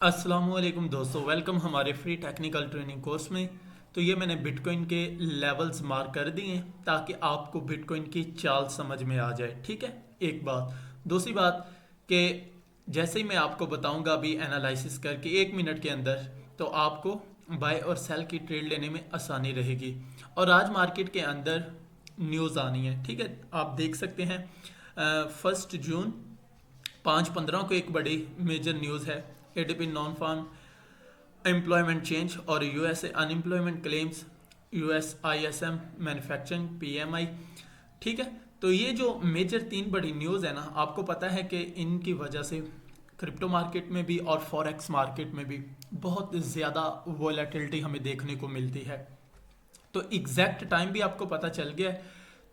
अस्सलामुअलैकुम दोस्तों, वेलकम हमारे फ्री टेक्निकल ट्रेनिंग कोर्स में। तो ये मैंने बिटकॉइन के लेवल्स मार्क कर दिए हैं ताकि आपको बिटकॉइन की चाल समझ में आ जाए। ठीक है, एक बात। दूसरी बात कि जैसे ही मैं आपको बताऊंगा अभी एनालिसिस करके 1 मिनट के अंदर, तो आपको बाय और सेल की ट्रेड लेने में आसानी रहेगी। और आज मार्केट के अंदर न्यूज़ आनी है। ठीक है, आप देख सकते हैं 1 जून 5:15 को एक बड़ी मेजर न्यूज़ है। ADP non farm employment change और USA unemployment claims, US ISM manufacturing PMI. ठीक है, तो ये जो मेजर 3 बड़ी न्यूज़ है ना, आपको पता है कि इनकी वजह से क्रिप्टो मार्केट में भी और फॉरेक्स मार्केट में भी बहुत ज़्यादा वोलेटिलिटी हमें देखने को मिलती है। तो एग्जैक्ट टाइम भी आपको पता चल गया है।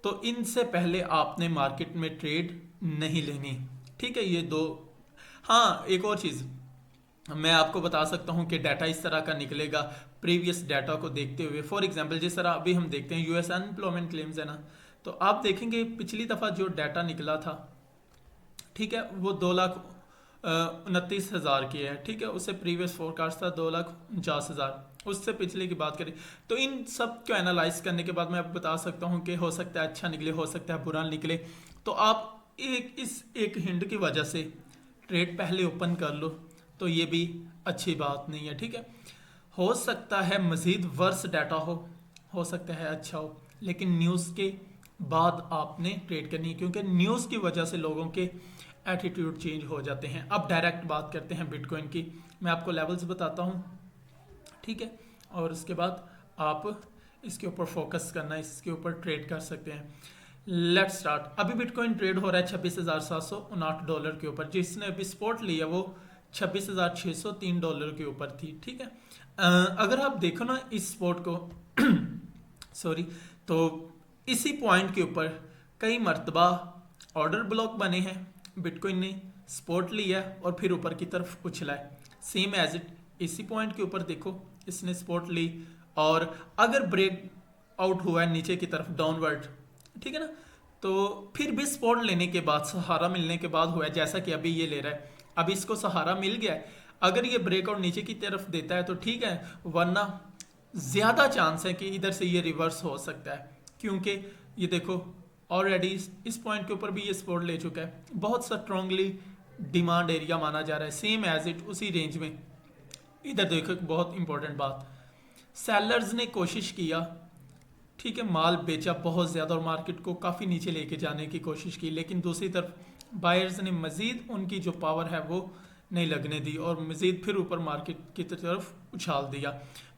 तो इनसे पहले आपने मार्केट में ट्रेड नहीं लेनी। ठीक है, ये दो। हाँ, एक और चीज़ मैं आपको बता सकता हूँ कि डाटा इस तरह का निकलेगा प्रीवियस डाटा को देखते हुए। फॉर एग्जांपल जिस तरह अभी हम देखते हैं यूएस अनएम्प्लॉयमेंट क्लेम्स है ना, तो आप देखेंगे पिछली दफ़ा जो डाटा निकला था, ठीक है, वो 2,29,000 की है। ठीक है, उससे प्रीवियस फोरकास्ट था 2,49,000। उससे पिछले की बात करें तो इन सब को एनालाइज करने के बाद मैं आपको बता सकता हूँ कि हो सकता है अच्छा निकले, हो सकता है बुरा निकले। तो आप एक हिंट की वजह से ट्रेड पहले ओपन कर लो, तो ये भी अच्छी बात नहीं है। ठीक है, हो सकता है मज़ीद वर्स डाटा हो सकता है अच्छा हो, लेकिन न्यूज़ के बाद आपने ट्रेड करनी है, क्योंकि न्यूज़ की वजह से लोगों के एटीट्यूड चेंज हो जाते हैं। अब डायरेक्ट बात करते हैं बिटकॉइन की। मैं आपको लेवल्स बताता हूँ, ठीक है, और उसके बाद आप इसके ऊपर फोकस करना, इसके ऊपर ट्रेड कर सकते हैं। Let's start. अभी बिटकॉइन ट्रेड हो रहा है $26,759 के ऊपर। जिसने अभी स्पॉट लिया वो $26,603 के ऊपर थी। ठीक है, अगर आप देखो ना इस स्पॉट को सॉरी, तो इसी पॉइंट के ऊपर कई मर्तबा ऑर्डर ब्लॉक बने हैं। बिटकॉइन ने स्पॉट लिया और फिर ऊपर की तरफ उछला है। सेम एज इट इसी पॉइंट के ऊपर देखो, इसने स्पॉट ली और अगर ब्रेक आउट हुआ है नीचे की तरफ डाउनवर्ड, ठीक है ना, तो फिर भी स्पॉट लेने के बाद, सहारा मिलने के बाद हुआ है जैसा कि अभी ये ले रहा है। अभी इसको सहारा मिल गया है। अगर ये ब्रेकआउट नीचे की तरफ देता है तो ठीक है, वरना ज़्यादा चांस है कि इधर से ये रिवर्स हो सकता है, क्योंकि ये देखो ऑलरेडी इस पॉइंट के ऊपर भी ये सपोर्ट ले चुका है। बहुत स्ट्रांगली डिमांड एरिया माना जा रहा है, सेम एज इट उसी रेंज में। इधर देखो एक बहुत इंपॉर्टेंट बात, सेलर्स ने कोशिश किया, ठीक है, माल बेचा बहुत ज़्यादा और मार्केट को काफ़ी नीचे लेके जाने की कोशिश की, लेकिन दूसरी तरफ बायर्स ने मज़ीद उनकी जो पावर है वो नहीं लगने दी और मज़ीद फिर ऊपर मार्केट की तरफ उछाल दिया।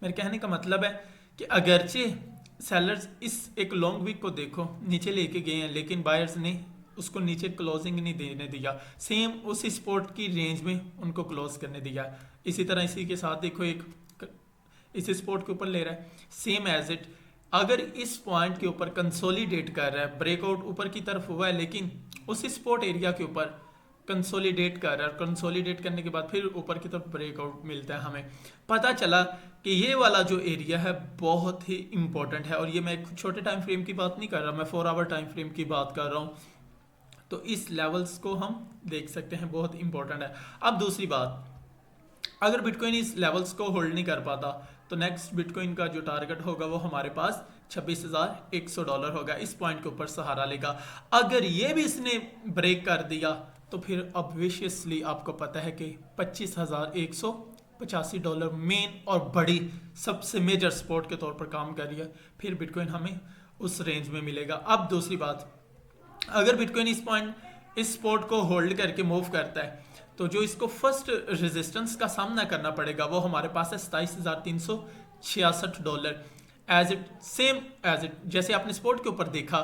मेरे कहने का मतलब है कि अगरचे सेलर्स इस एक लॉन्ग वीक को देखो नीचे लेके गए हैं, लेकिन बायर्स ने उसको नीचे क्लोजिंग नहीं देने दिया, सेम उस स्पोर्ट की रेंज में उनको क्लोज करने दिया। इसी तरह इसी के साथ देखो एक इस स्पोर्ट के ऊपर ले रहा है, सेम एज इट अगर इस पॉइंट के ऊपर कंसोलिडेट कर रहा है, ब्रेकआउट ऊपर की तरफ हुआ है लेकिन उस स्पोर्ट एरिया के ऊपर कंसोलिडेट कर रहा है, कंसोलिडेट करने के बाद फिर ऊपर की तरफ ब्रेकआउट मिलता है, हमें पता चला कि ये वाला जो एरिया है बहुत ही इंपॉर्टेंट है। और ये मैं एक छोटे टाइम फ्रेम की बात नहीं कर रहा, मैं 4 आवर टाइम फ्रेम की बात कर रहा हूँ। तो इस लेवल्स को हम देख सकते हैं, बहुत इंपॉर्टेंट है। अब दूसरी बात, अगर बिटकॉइन इस लेवल्स को होल्ड नहीं कर पाता तो नेक्स्ट बिटकॉइन का जो टारगेट होगा वो हमारे पास $26,100 होगा। इस पॉइंट के ऊपर सहारा लेगा। अगर ये भी इसने ब्रेक कर दिया तो फिर ऑब्वियसली आपको पता है कि $25,185 मेन और बड़ी सबसे मेजर सपोर्ट के तौर पर काम कर रही है। फिर बिटकॉइन हमें उस रेंज में मिलेगा। अब दूसरी बात, अगर बिटकॉइन इस सपोर्ट को होल्ड करके मूव करता है तो जो इसको फर्स्ट रेजिस्टेंस का सामना करना पड़ेगा वो हमारे पास है $27,366। As it same as it जैसे आपने सपोर्ट के ऊपर देखा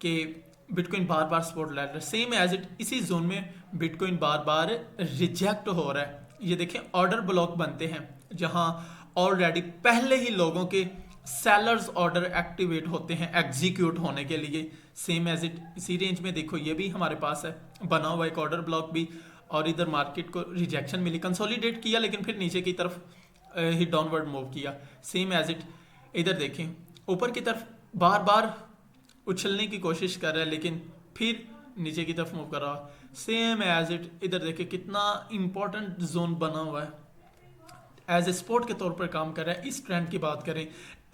कि बिटकॉइन बार बार सपोर्ट ले रहा है, सेम एज इट इसी जोन में बिटकॉइन बार बार रिजेक्ट हो रहा है। ये देखें ऑर्डर ब्लॉक बनते हैं जहां ऑलरेडी पहले ही लोगों के सेलर्स ऑर्डर एक्टिवेट होते हैं एग्जीक्यूट होने के लिए। सेम एज इट इसी रेंज में देखो ये भी हमारे पास है बना हुआ एक ऑर्डर ब्लॉक भी, और इधर मार्केट को रिजेक्शन मिली, कंसोलिडेट किया लेकिन फिर नीचे की तरफ ही डाउनवर्ड मूव किया। सेम एज इट इधर देखें ऊपर की तरफ बार बार उछलने की कोशिश कर रहा है लेकिन फिर नीचे की तरफ मूव कर रहा है। सेम एज इट इधर देखें कितना इंपॉर्टेंट जोन बना हुआ है, एज ए स्पोर्ट के तौर पर काम कर रहा है, इस ट्रेंड की बात करें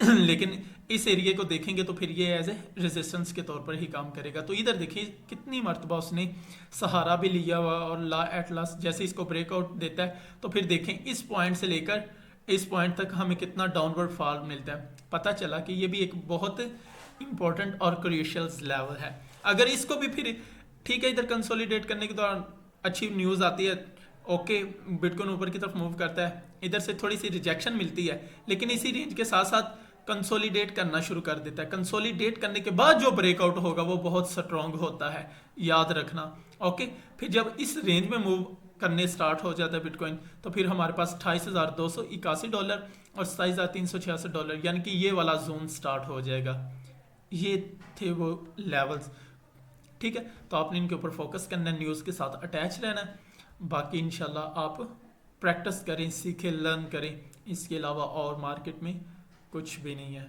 लेकिन इस एरिया को देखेंगे तो फिर ये एज ए रेजिस्टेंस के तौर पर ही काम करेगा। तो इधर देखिए कितनी मरतबा उसने सहारा भी लिया हुआ और एट लास्ट जैसे इसको ब्रेकआउट देता है तो फिर देखें इस पॉइंट से लेकर इस पॉइंट तक हमें कितना डाउनवर्ड फॉल मिलता है। पता चला कि ये भी एक बहुत इंपॉर्टेंट और क्रूशियल लेवल है। अगर इसको भी फिर ठीक है इधर कंसोलिडेट करने के दौरान अच्छी न्यूज़ आती है, ओके बिटकॉइन ऊपर की तरफ मूव करता है, इधर से थोड़ी सी रिजेक्शन मिलती है, लेकिन इसी रेंज के साथ साथ कंसोलिडेट करना शुरू कर देता है। कंसोलिडेट करने के बाद जो ब्रेकआउट होगा वो बहुत स्ट्रॉन्ग होता है, याद रखना। ओके, फिर जब इस रेंज में मूव करने स्टार्ट हो जाता है बिटकॉइन तो फिर हमारे पास $28,281 और $27,366, यानी कि ये वाला जोन स्टार्ट हो जाएगा। ये थे वो लेवल्स, ठीक है। तो आपने इनके ऊपर फोकस करना है, न्यूज़ के साथ अटैच रहना है। बाकी इंशाल्लाह आप प्रैक्टिस करें, सीखें, लर्न करें, इसके अलावा और मार्केट में कुछ भी नहीं है।